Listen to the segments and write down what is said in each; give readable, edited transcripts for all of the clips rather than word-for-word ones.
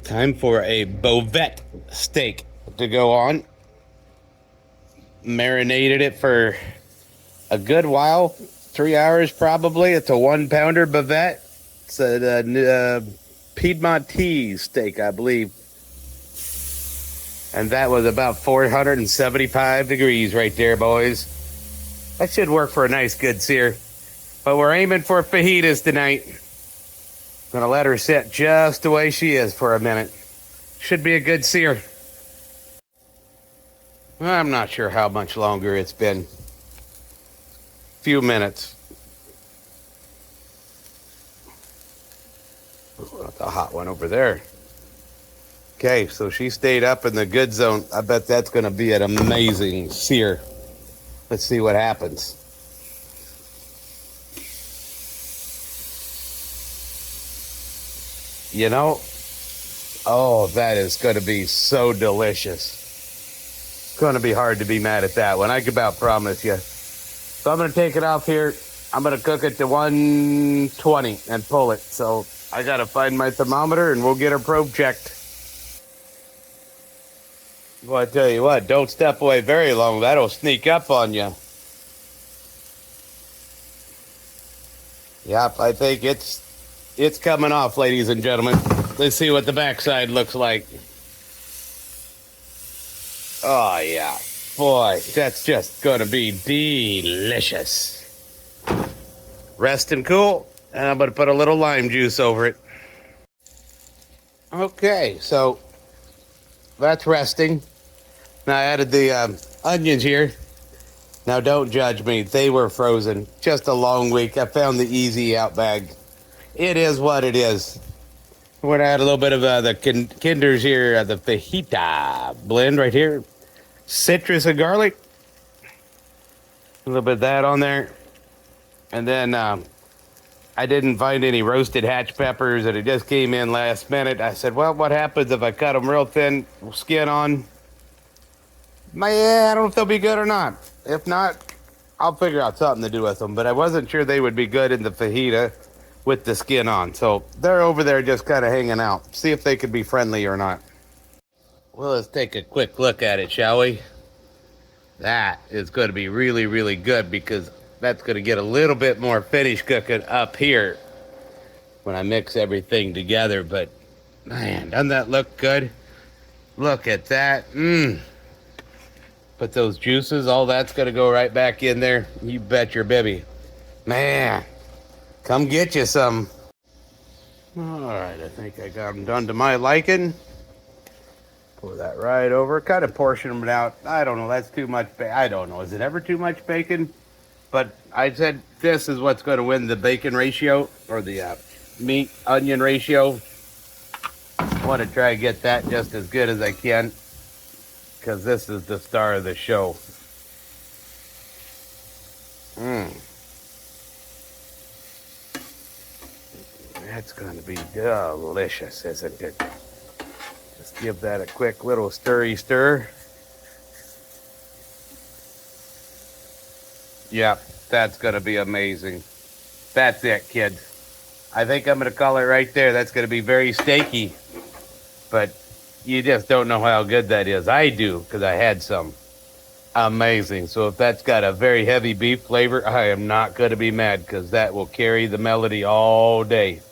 Time for a Bavette steak to go on. Marinated it for a good while, 3 hours probably. It's a 1 pounder Bavette. It's a Piedmontese steak, I believe. And that was about 475 degrees right there, boys. That should work for a nice good sear. But we're aiming for fajitas tonight. Gonna let her sit just the way she is for a minute. Should be a good sear. I'm not sure how much longer it's been. Few minutes. Ooh, that's a hot one over there. Okay, so she stayed up in the good zone. I bet that's gonna be an amazing sear. Let's see what happens. You know, oh, that is going to be so delicious. It's going to be hard to be mad at that one. I can about promise you. So I'm going to take it off here. I'm going to cook it to 120 and pull it. So I got to find my thermometer and we'll get our probe checked. Well, I tell you what, don't step away very long. That'll sneak up on you. Yep, I think it's coming off, ladies and gentlemen. Let's see what the backside looks like. Oh, yeah. Boy, that's just going to be delicious. Rest and cool. And I'm going to put a little lime juice over it. Okay, so that's resting. Now I added the onions here. Now don't judge me. They were frozen. Just a long week. I found the easy out bag. It is what it is. We're going to add a little bit of the Kinders here, the fajita blend right here. Citrus and garlic. A little bit of that on there. And then I didn't find any roasted hatch peppers, and it just came in last minute. I said, well, what happens if I cut them real thin, skin on? Yeah, I don't know if they'll be good or not. If not, I'll figure out something to do with them. But I wasn't sure they would be good in the fajita with the skin on. So they're over there just kind of hanging out. See if they could be friendly or not. Well, let's take a quick look at it, shall we? That is going to be really, really good because that's going to get a little bit more finish cooking up here when I mix everything together. But man, doesn't that look good? Look at that. Put those juices, all that's going to go right back in there. You bet your bibby. Man. Come get you some. All right, I think I got them done to my liking. Pour that right over. Kind of portion them out. I don't know, that's too much. I don't know, is it ever too much bacon? But I said this is what's going to win the bacon ratio or the meat onion ratio. I want to try to get that just as good as I can because this is the star of the show. That's going to be delicious, isn't it? Just give that a quick little stir. Yep, that's going to be amazing. That's it, kids. I think I'm going to call it right there. That's going to be very steaky. But you just don't know how good that is. I do, because I had some. Amazing. So if that's got a very heavy beef flavor, I am not going to be mad, because that will carry the melody all day.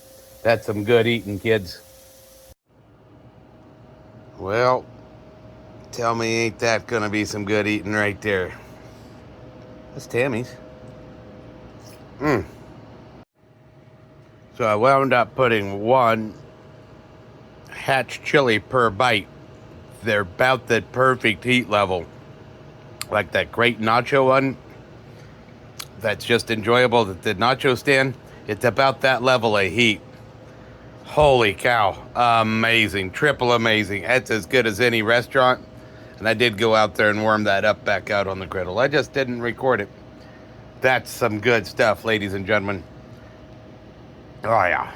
That's some good eating, kids. Well, tell me ain't that gonna be some good eating right there. That's Tammy's. So I wound up putting 1 hatch chili per bite. They're about the perfect heat level. Like that great nacho one. That's just enjoyable. The nacho stand, it's about that level of heat. Holy cow, amazing, triple amazing. That's as good as any restaurant. And I did go out there and warm that up back out on the griddle. I just didn't record it. That's some good stuff, ladies and gentlemen. Oh yeah.